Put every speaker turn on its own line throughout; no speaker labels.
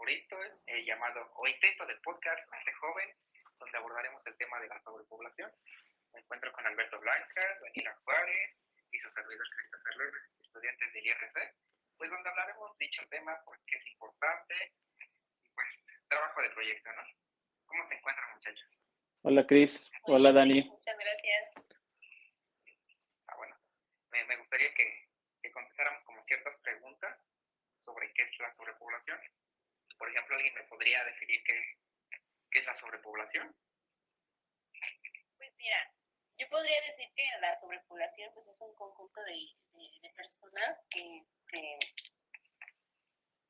favorito, llamado o intento de podcast Mente Joven, donde abordaremos el tema de la sobrepoblación. Me encuentro con Alberto Blancas, Daniela Juárez y su servidor Christopher Lerner, estudiantes del IRC, pues donde hablaremos dicho tema porque es importante y pues trabajo de proyecto, ¿no? ¿Cómo se encuentran, muchachos?
Hola Cris, hola Dani.
Muchas gracias.
Bueno, me gustaría que contestáramos como ciertas preguntas sobre qué es la sobrepoblación. Por ejemplo, ¿alguien me podría definir qué es la sobrepoblación?
Pues mira, yo podría decir que la sobrepoblación pues es un conjunto de personas que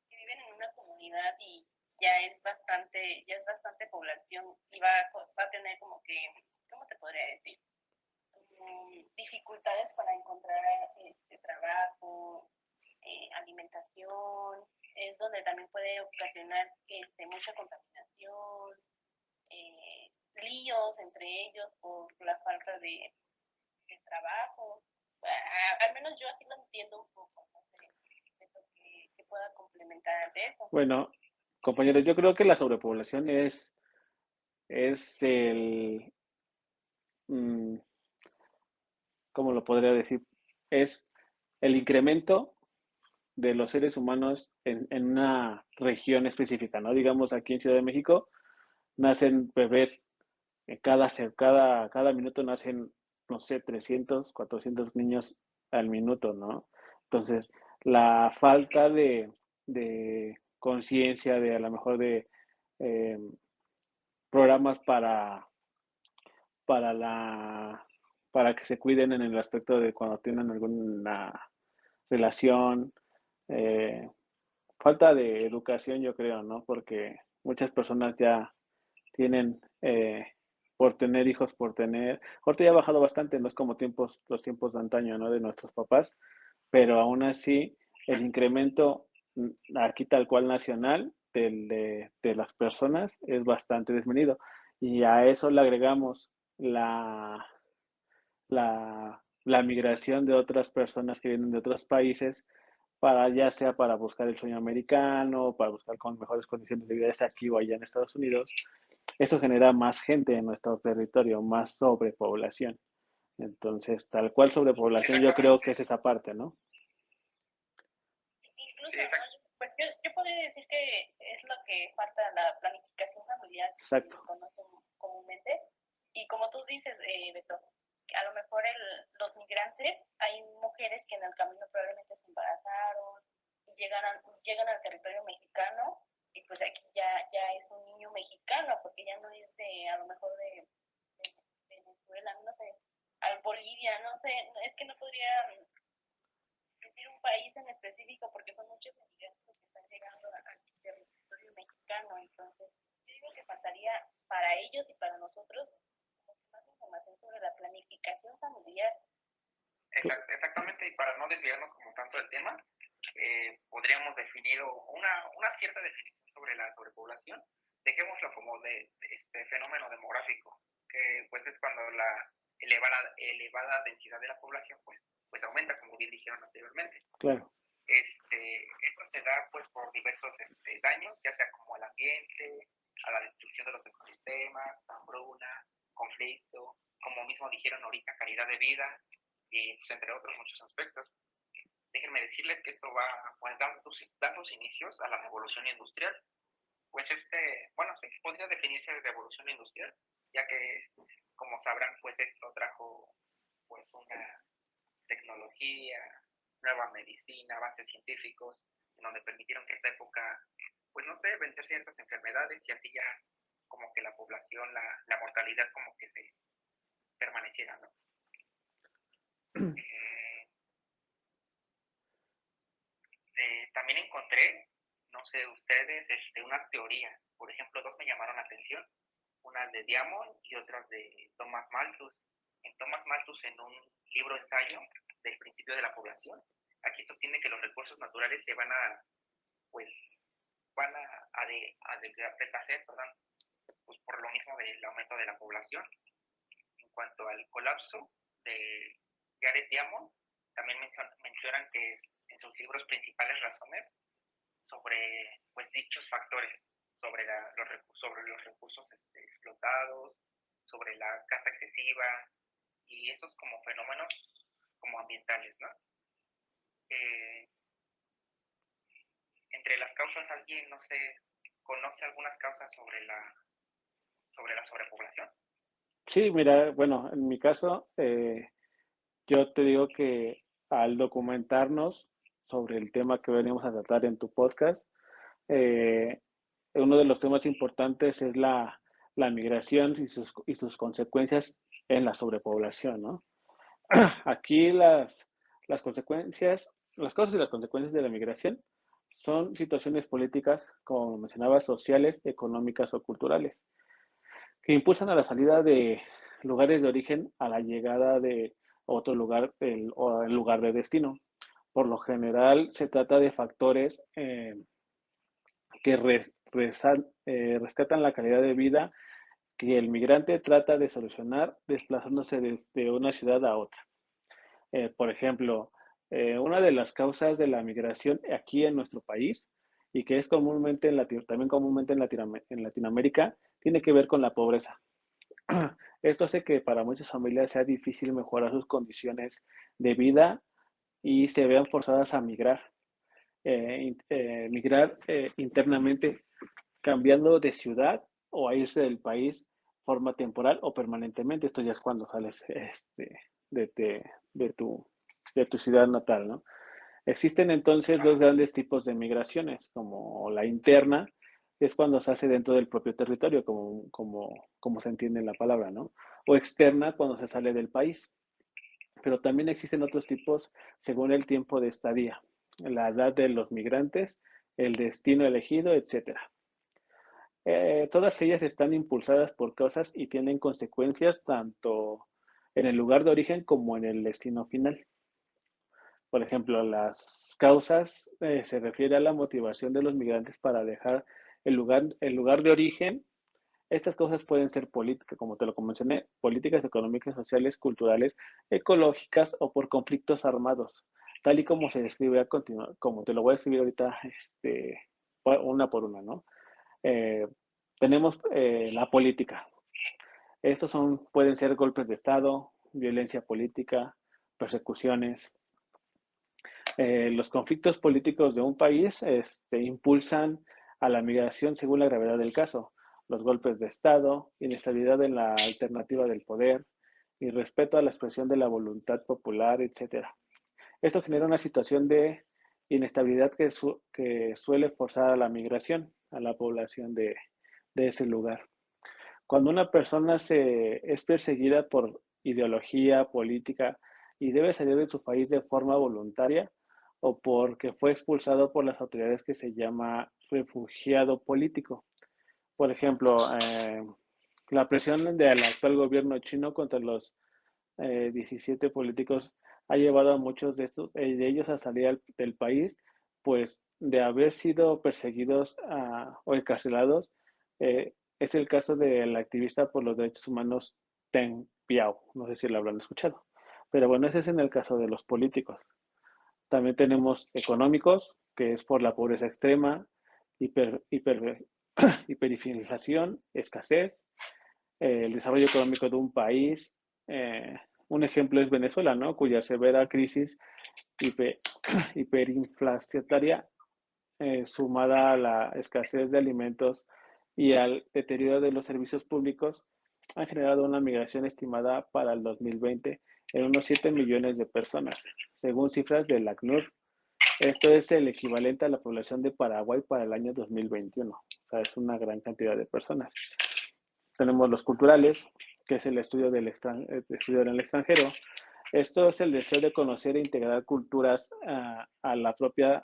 viven en una comunidad y ya es bastante población y va a tener como que, ¿cómo te podría decir? Dificultades para encontrar trabajo, alimentación, es donde también puede ocasionar mucha contaminación, líos entre ellos por la falta de trabajo. Al menos yo así lo entiendo un poco, no sé, que pueda complementar de eso.
Bueno, compañeros, yo creo que la sobrepoblación es el, ¿cómo lo podría decir? Es el incremento de los seres humanos en una región específica, ¿no? Digamos, aquí en Ciudad de México nacen bebés, cada minuto nacen, no sé, 300, 400 niños al minuto, ¿no? Entonces, la falta de conciencia, de a lo mejor de eh, programas para la para que se cuiden en el aspecto de cuando tienen alguna relación, eh, falta de educación, yo creo, ¿no? Porque muchas personas ya tienen por tener hijos, ahorita ya ha bajado bastante, no es como los tiempos de antaño, ¿no? De nuestros papás, pero aún así el incremento aquí tal cual nacional de las personas es bastante desmedido. Y a eso le agregamos la migración de otras personas que vienen de otros países ya sea para buscar el sueño americano, para buscar con mejores condiciones de vida aquí o allá en Estados Unidos. Eso genera más gente en nuestro territorio, más sobrepoblación. Entonces, tal cual sobrepoblación, yo creo que es esa parte, ¿no?
Incluso, ¿no? Pues yo podría decir que es lo que falta la planificación familiar,
Exacto.
que se conoce comúnmente. Y como tú dices, Beto, a lo mejor los migrantes, hay mujeres que en el camino probablemente se embarazaron y llegan al territorio mexicano y pues aquí ya es un niño mexicano porque ya no es a lo mejor de Venezuela, no sé, al Bolivia, no sé, es que no podría decir un país en específico porque son muchos inmigrantes que están llegando al territorio mexicano, entonces yo digo que faltaría para ellos y para nosotros más información sobre la planificación familiar.
Exactamente, y para no desviarnos como tanto del tema, podríamos definir una cierta definición sobre la sobrepoblación, dejémoslo como de este fenómeno demográfico, que pues es cuando la elevada densidad de la población pues aumenta, como bien dijeron anteriormente.
Claro.
Esto se da pues por diversos daños, ya sea como al ambiente, a la destrucción de los ecosistemas, hambruna, conflicto, como mismo dijeron ahorita, calidad de vida, y pues, entre otros muchos aspectos. Déjenme decirles que esto va pues, dando sus inicios a la revolución industrial. Pues bueno, sí, podría definirse de revolución industrial, ya que, como sabrán, pues esto trajo pues una tecnología, nueva medicina, avances científicos, en donde permitieron que esta época, pues no sé, vencer ciertas enfermedades y así ya como que la población, la mortalidad como que se permaneciera, ¿no? También encontré, no sé ustedes, unas teorías. Por ejemplo, dos me llamaron la atención. Unas de Diamond y otras de Thomas Malthus. En Thomas Malthus, en un libro ensayo del principio de la población, aquí sostiene que los recursos naturales se van a deshacer, perdón, pues por lo mismo del aumento de la población. En cuanto al colapso de Jared Diamond, también mencionan que en sus libros principales razones sobre pues dichos factores, sobre, sobre los recursos explotados, sobre la caza excesiva y esos como fenómenos como ambientales, ¿no? Entre las causas, alguien, no sé, conoce algunas causas sobre la sobrepoblación.
Sí, mira, bueno, en mi caso, yo te digo que al documentarnos sobre el tema que venimos a tratar en tu podcast, eh, uno de los temas importantes es la migración y sus consecuencias en la sobrepoblación, ¿no? Aquí las consecuencias, las causas y las consecuencias de la migración son situaciones políticas, como mencionaba, sociales, económicas o culturales, que impulsan a la salida de lugares de origen a la llegada de otro lugar o el lugar de destino. Por lo general se trata de factores que rescatan la calidad de vida que el migrante trata de solucionar desplazándose desde una ciudad a otra. Por ejemplo, una de las causas de la migración aquí en nuestro país y que es comúnmente también comúnmente en Latinoamérica, tiene que ver con la pobreza. Esto hace que para muchas familias sea difícil mejorar sus condiciones de vida y se vean forzadas a migrar. Migrar internamente, cambiando de ciudad o a irse del país forma temporal o permanentemente. Esto ya es cuando sales de, de, de, tu, de tu ciudad natal, ¿no? Existen entonces dos grandes tipos de migraciones, como la interna, que es cuando se hace dentro del propio territorio, como se entiende en la palabra, ¿no? O externa, cuando se sale del país. Pero también existen otros tipos según el tiempo de estadía, la edad de los migrantes, el destino elegido, etcétera. Todas ellas están impulsadas por causas y tienen consecuencias tanto en el lugar de origen como en el destino final. Por ejemplo, las causas se refiere a la motivación de los migrantes para dejar el lugar de origen. Estas causas pueden ser políticas, como te lo mencioné, políticas económicas, sociales, culturales, ecológicas o por conflictos armados, tal y como se describe a continuación, como te lo voy a escribir ahorita, una por una, ¿no? Eh, tenemos la política. Estos pueden ser golpes de Estado, violencia política, persecuciones. Los conflictos políticos de un país impulsan a la migración según la gravedad del caso. Los golpes de Estado, inestabilidad en la alternativa del poder y respeto a la expresión de la voluntad popular, etc. Esto genera una situación de inestabilidad que suele forzar a la migración a la población de ese lugar. Cuando una persona es perseguida por ideología política y debe salir de su país de forma voluntaria o porque fue expulsado por las autoridades, que se llama refugiado político. Por ejemplo, la presión del actual gobierno chino contra los 17 políticos ha llevado a muchos de ellos a salir del país, pues de haber sido perseguidos o encarcelados. Es el caso del activista por los derechos humanos Deng Biao, no sé si lo habrán escuchado. Pero bueno, ese es en el caso de los políticos. También tenemos económicos, que es por la pobreza extrema, hiperinflación, escasez, el desarrollo económico de un país. Eh, un ejemplo es Venezuela, ¿no? Cuya severa crisis hiper, hiperinflacionaria, sumada a la escasez de alimentos y al deterioro de los servicios públicos, han generado una migración estimada para el 2020 en unos 7 millones de personas, según cifras del ACNUR. Esto es el equivalente a la población de Paraguay para el año 2021. O sea, es una gran cantidad de personas. Tenemos los culturales, que es el estudio estudio en el extranjero. Esto es el deseo de conocer e integrar culturas a la propia.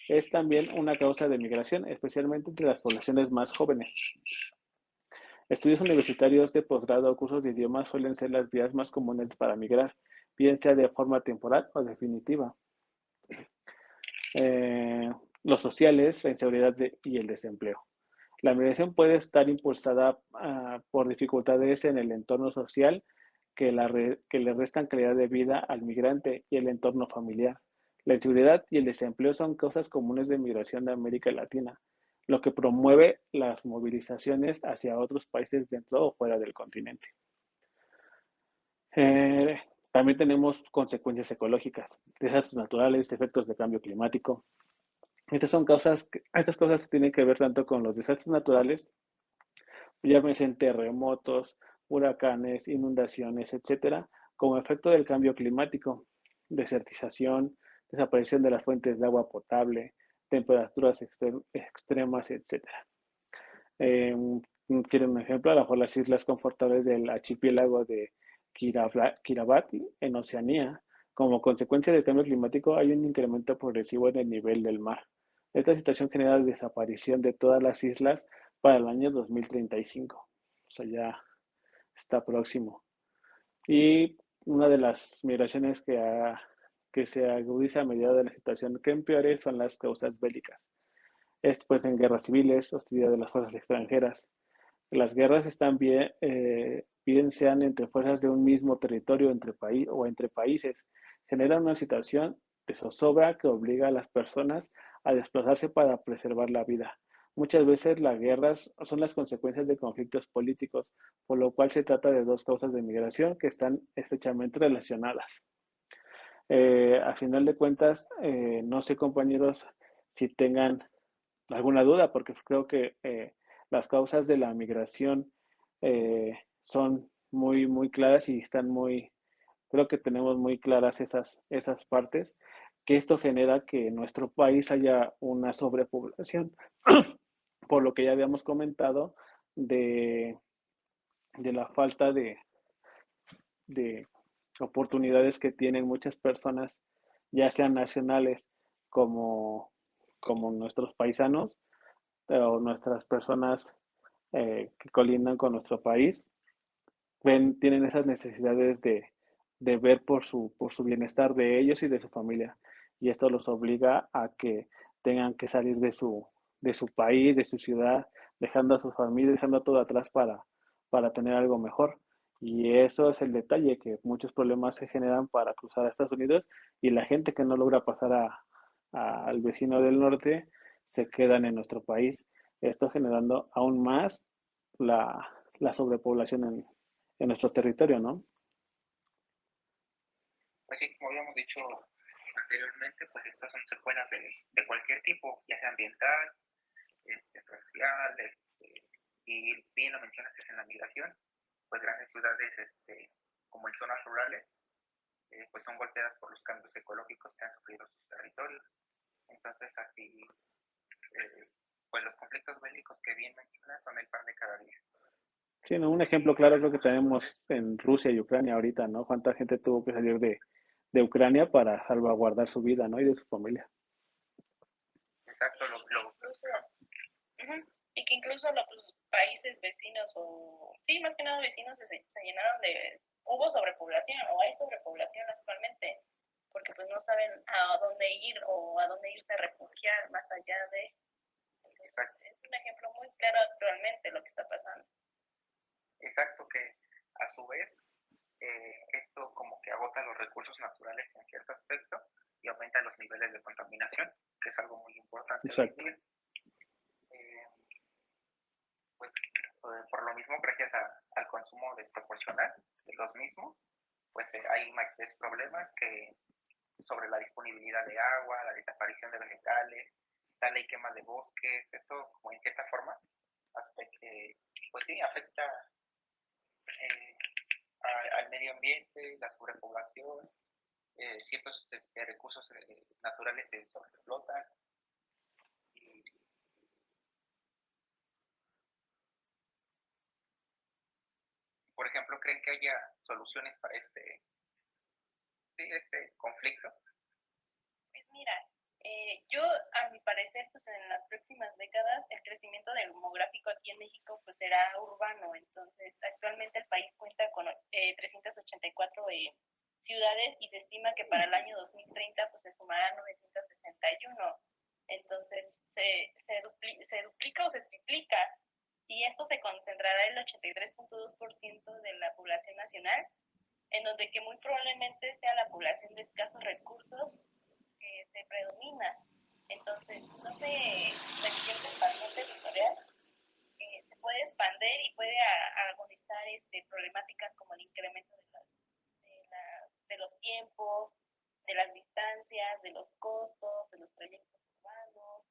Es también una causa de migración, especialmente entre las poblaciones más jóvenes. Estudios universitarios de posgrado o cursos de idiomas suelen ser las vías más comunes para migrar, bien sea de forma temporal o definitiva. Los sociales, la inseguridad y el desempleo. La migración puede estar impulsada por dificultades en el entorno social que le restan calidad de vida al migrante y el entorno familiar. La inseguridad y el desempleo son causas comunes de migración de América Latina, lo que promueve las movilizaciones hacia otros países dentro o fuera del continente. Eh, También tenemos consecuencias ecológicas, desastres naturales, efectos de cambio climático. Estas cosas tienen que ver tanto con los desastres naturales, llámese en terremotos, huracanes, inundaciones, etcétera, como efecto del cambio climático, desertización, desaparición de las fuentes de agua potable, temperaturas extremas, etcétera. Quiero un ejemplo, a lo mejor las islas confortables del archipiélago de Kiribati en Oceanía. Como consecuencia del cambio climático hay un incremento progresivo en el nivel del mar. Esta situación genera la desaparición de todas las islas para el año 2035. O sea, ya está próximo. Y una de las migraciones que se agudiza a medida de la situación que empeore son las causas bélicas. Esto pues en guerras civiles, hostilidad de las fuerzas extranjeras. Las guerras están bien sean entre fuerzas de un mismo territorio o entre países, generan una situación de zozobra que obliga a las personas a desplazarse para preservar la vida. Muchas veces las guerras son las consecuencias de conflictos políticos, por lo cual se trata de dos causas de migración que están estrechamente relacionadas. A final de cuentas, no sé compañeros si tengan alguna duda, porque creo que las causas de la migración son muy claras y creo que tenemos muy claras esas partes, que esto genera que en nuestro país haya una sobrepoblación, por lo que ya habíamos comentado de, de la falta de oportunidades que tienen muchas personas, ya sean nacionales como, como nuestros paisanos, o nuestras personas que colindan con nuestro país, tienen esas necesidades de ver por su bienestar de ellos y de su familia. Y esto los obliga a que tengan que salir de su país, de su ciudad, dejando a su familia, dejando todo atrás para tener algo mejor. Y eso es el detalle, que muchos problemas se generan para cruzar a Estados Unidos y la gente que no logra pasar al vecino del norte se quedan en nuestro país. Esto generando aún más la sobrepoblación en nuestro territorio, ¿no?
Pues sí, como habíamos dicho anteriormente, pues estas son secuelas de cualquier tipo, ya sea ambiental, social, y bien lo mencionaste en la migración, pues grandes ciudades como en zonas rurales, pues son golpeadas por los cambios ecológicos que han sufrido sus territorios. Entonces así, pues los conflictos bélicos que bien mencionas son el pan de cada día.
Sí, ¿no? Un ejemplo claro creo que tenemos en Rusia y Ucrania ahorita, ¿no? Cuánta gente tuvo que salir de Ucrania para salvaguardar su vida, ¿no? Y de su familia.
Exacto,
y que incluso los países vecinos o sí, más que nada vecinos se llenaron hubo sobrepoblación o hay sobrepoblación actualmente, porque pues no saben a dónde ir o a dónde irse a refugiar más allá de. Entonces, es un ejemplo muy claro actualmente lo que está pasando.
Exacto, que a su vez esto como que agota los recursos naturales en cierto aspecto y aumenta los niveles de contaminación, que es algo muy importante hoy en día. Pues por lo mismo, gracias al consumo desproporcional de los mismos, pues hay mayores problemas que sobre la disponibilidad de agua, la desaparición de vegetales, tala y quema de bosques, esto como en cierta forma, pues sí, afecta al medio ambiente, la sobrepoblación, ciertos recursos naturales se sobreexplotan. Y, por ejemplo, ¿creen que haya soluciones para este conflicto?
Pues mira, yo a mi parecer, pues en las próximas décadas el crecimiento demográfico aquí en México pues será urbano. Entonces, actualmente el país cuenta con 384 ciudades y se estima que para el año 2030 pues se sumarán 961. Entonces, se duplica o se triplica y esto se concentrará en el 83.2% de la población nacional, en donde que muy probablemente sea la población de escasos recursos se predomina. Entonces, no se revierte el paciente editorial, se puede expandir y puede agonizar problemáticas como el incremento de los tiempos, de las distancias, de los costos, de los trayectos urbanos,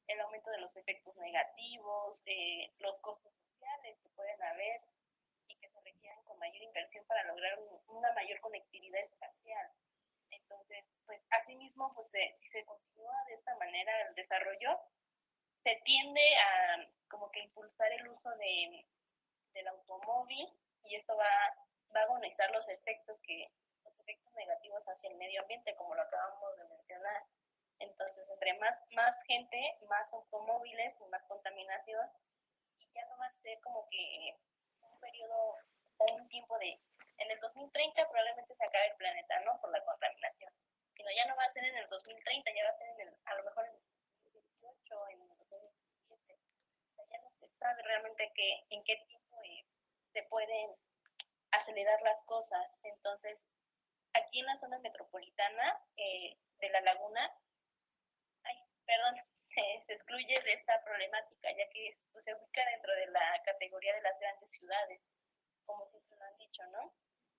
el aumento de los efectos negativos, los costos sociales que pueden haber y que se requieran con mayor inversión para lograr una mayor conectividad espacial. Entonces, pues asimismo, pues si se continúa de esta manera el desarrollo, se tiende a como que impulsar el uso del automóvil y esto va a agonizar los efectos negativos hacia el medio ambiente, como lo acabamos de mencionar. Entonces, entre más gente, más automóviles y más contaminación, y ya no va a ser como que un periodo o un tiempo en el 2030 probablemente se acabe el planeta, ¿no? Por la contaminación. Sino ya no va a ser en el 2030, ya va a ser a lo mejor en el 2018, en el 2017. O sea, ya no se sabe realmente en qué tiempo se pueden acelerar las cosas. Entonces, aquí en la zona metropolitana de La Laguna, perdón, se excluye de esta problemática, ya que pues, se ubica dentro de la categoría de las grandes ciudades, como siempre lo han dicho, ¿no?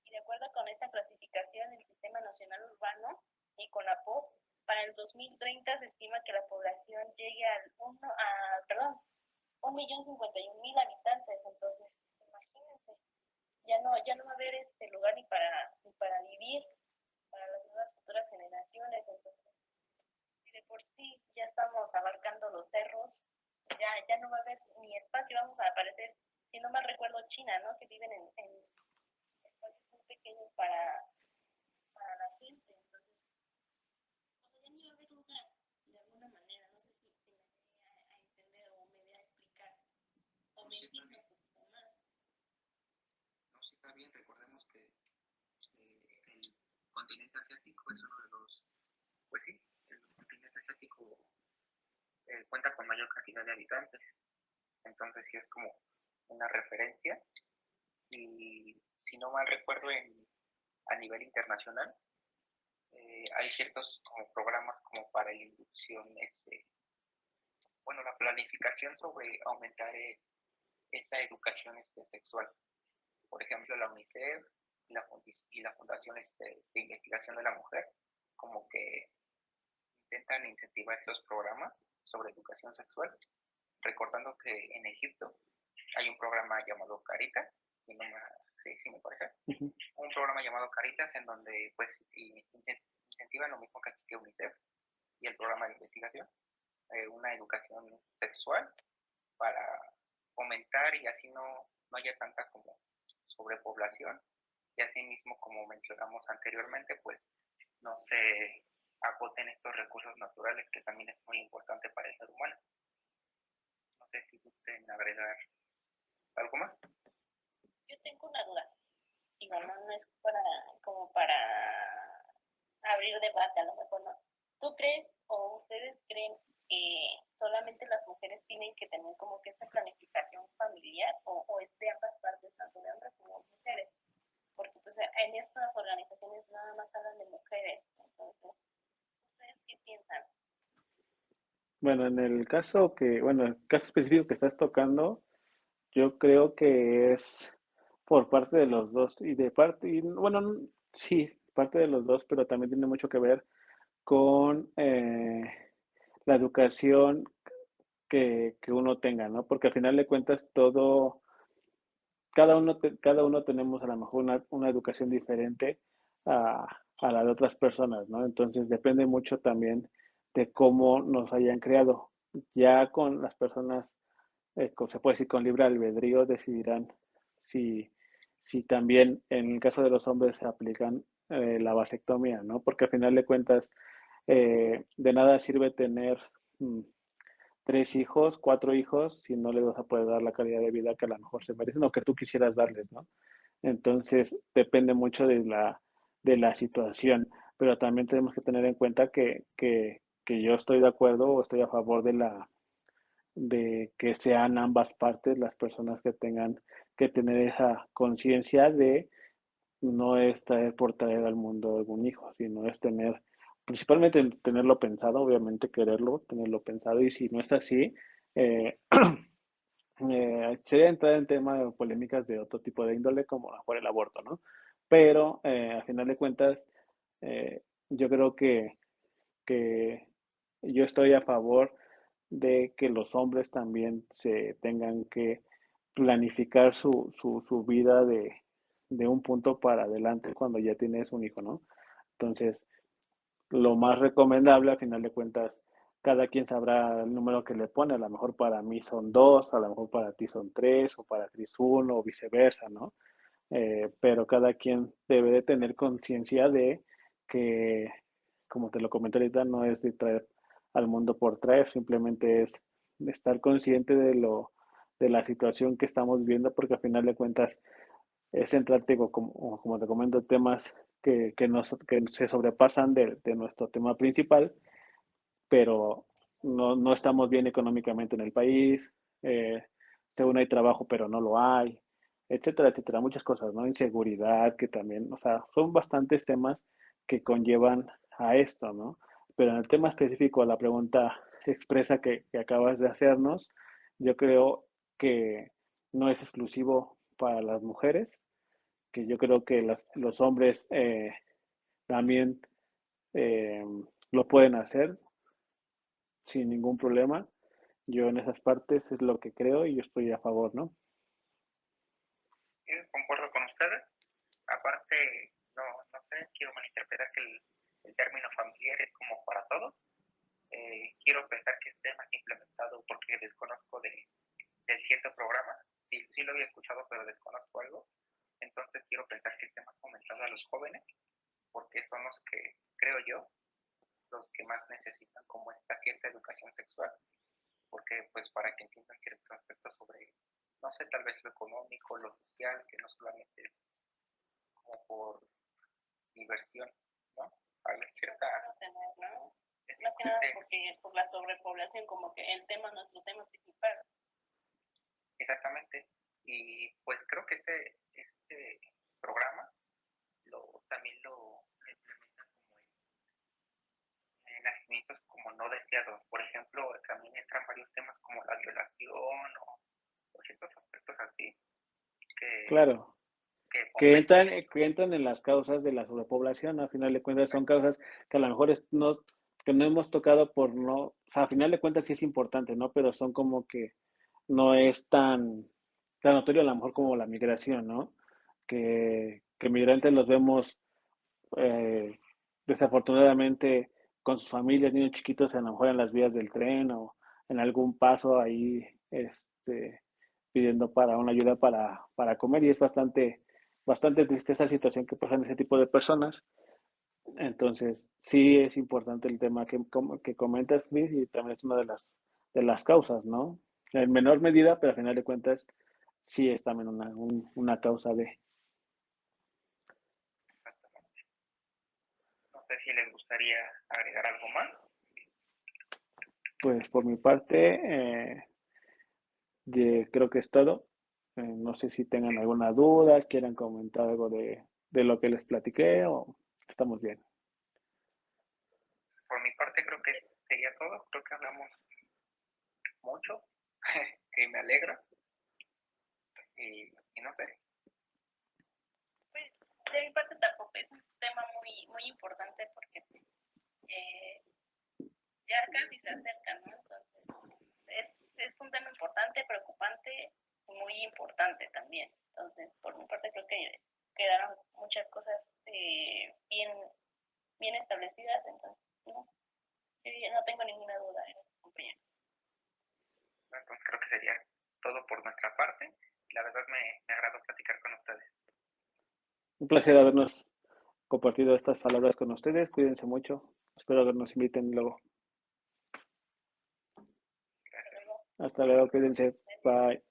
Y de acuerdo con esta clasificación del Sistema Nacional Urbano y con la POP, para el 2030 se estima que la población llegue al 1.051.000 habitantes. Entonces, imagínense, ya no va a haber lugar ni para vivir para las nuevas futuras generaciones. Entonces, si de por sí ya estamos abarcando los cerros, ya no va a haber ni espacio, vamos a aparecer, si no mal recuerdo, China, ¿no? Que viven en espacios muy pequeños para la gente. Entonces, pues ya ni va a haber lugar, de alguna manera. No sé si me dé a entender o me dé a explicar o me entiendo un poquito más.
No, sí está bien. Recordemos que el continente asiático es uno de los, pues sí, el continente asiático cuenta con mayor cantidad de habitantes. Entonces sí es como una referencia. Y si no mal recuerdo, a nivel internacional hay ciertos como programas como para la inducción, bueno, la planificación sobre aumentar esa educación sexual. Por ejemplo, la UNICEF y la Fundación de Investigación de la Mujer, como que intentan incentivar estos programas sobre educación sexual, recordando que en Egipto hay un programa llamado Caritas, si no me, sí, me parece, un programa llamado Caritas en donde pues incentivan lo mismo que aquí que UNICEF y el programa de investigación, una educación sexual para fomentar y así no haya tanta como sobrepoblación y así mismo como mencionamos anteriormente pues no se agoten estos recursos naturales que también es muy importante para el ser humano. No sé si gusten agregar algo más.
Yo tengo una duda. Digo, no es para abrir debate, a lo mejor no. ¿Tú crees o ustedes creen que solamente las mujeres tienen que tener como que esta planificación familiar o es de ambas partes, tanto de hombres como de mujeres? Porque pues en estas organizaciones nada más hablan de mujeres. Entonces, ¿ustedes qué piensan?
Bueno, en el caso el caso específico que estás tocando, yo creo que es por parte de los dos y bueno, sí, parte de los dos, pero también tiene mucho que ver con la educación que uno tenga, ¿no? Porque al final de cuentas cada uno tenemos a lo mejor una educación diferente a, a la de otras personas, ¿no? Entonces depende mucho también de cómo nos hayan creado. Ya con las personas, se puede decir con libre albedrío, decidirán si, si también en el caso de los hombres se aplican la vasectomía, ¿no? Porque al final de cuentas, de nada sirve tener 3 hijos, 4 hijos, si no les vas a poder dar la calidad de vida que a lo mejor se merecen o que tú quisieras darles, ¿no? Entonces, depende mucho de la situación, pero también tenemos que tener en cuenta que yo estoy de acuerdo o estoy a favor de que sean ambas partes las personas que tengan que tener esa conciencia de no es traer por traer al mundo algún hijo, sino es tener principalmente tenerlo pensado, obviamente quererlo, tenerlo pensado, y si no es así, eh, sería entrar en temas de polémicas de otro tipo de índole, como por el aborto, ¿no? Pero al final de cuentas, yo creo que yo estoy a favor de que los hombres también se tengan que planificar su vida de un punto para adelante cuando ya tienes un hijo, ¿no? Entonces, lo más recomendable, a final de cuentas, cada quien sabrá el número que le pone. A lo mejor para mí son dos, a lo mejor para ti son tres, o para Cris uno, o viceversa, ¿no? Pero cada quien debe de tener conciencia de que, como te lo comenté ahorita, no es de traer al mundo por traer, simplemente es de estar consciente de la situación que estamos viviendo, porque al final de cuentas es centrarte, como te comento, temas que se sobrepasan de nuestro tema principal, pero no estamos bien económicamente en el país, según hay trabajo, pero no lo hay, etcétera, etcétera, muchas cosas, ¿no? Inseguridad, que también, o sea, son bastantes temas que conllevan a esto, ¿no? Pero en el tema específico, la pregunta expresa que acabas de hacernos, yo creo que no es exclusivo para las mujeres, que yo creo que los hombres también eh, lo pueden hacer sin ningún problema. Yo en esas partes es lo que creo y yo estoy a favor, ¿no?
Yo concuerdo con ustedes. Aparte, no sé, quiero malinterpretar que el término familiar es como para todos. Quiero pensar que esté más implementado porque desconozco de cierto programa. Sí, sí lo había escuchado, pero desconozco algo. Entonces quiero pensar que esté más fomentado a los jóvenes, porque son los que, creo yo, los que más necesitan como esta cierta educación sexual, porque pues para que entiendan ciertos aspectos sobre, no sé, tal vez lo económico, lo social, que no solamente es como por diversión, ¿no? Hay cierta...
¿no? Más que nada porque por la sobrepoblación, como que el tema, nuestro tema principal.
Exactamente. Y pues creo que este programa también lo implementan como en nacimientos como no deseados. Por ejemplo, también entran varios temas como la violación o ciertos aspectos así que,
Claro,
que
que
competen.
entran en las causas de la sobrepoblación, a final de cuentas son causas que a lo mejor no, que no hemos tocado por no, o sea, a final de cuentas sí es importante, ¿no? Pero son como que no es tan notorio a lo mejor como la migración, ¿no? Que migrantes los vemos desafortunadamente con sus familias, niños chiquitos, a lo mejor en las vías del tren o en algún paso ahí pidiendo para una ayuda para comer, y es bastante triste esa situación que pasan ese tipo de personas. Entonces, sí es importante el tema que comentas, Chris, y también es una de las causas, ¿no? En menor medida, pero al final de cuentas, sí es también una causa de.
No sé si les gustaría agregar algo más.
Pues por mi parte, creo que es todo. No sé si tengan alguna duda, quieran comentar algo de lo que les platiqué, o estamos bien.
Por mi parte creo que sería todo. Creo que hablamos mucho, que me alegra. Y no sé.
Pues de mi parte tampoco es un tema muy importante porque ya casi se acerca, ¿no? Entonces es un tema importante, preocupante, muy importante también. Entonces, por mi parte creo que quedaron muchas cosas bien establecidas, entonces no tengo ninguna duda, compañeros.
Entonces creo que sería todo por nuestra parte. La verdad me agradó platicar con ustedes.
Un placer habernos compartido estas palabras con ustedes. Cuídense mucho. Espero que nos inviten luego.
Gracias.
Hasta luego, cuídense. Bye.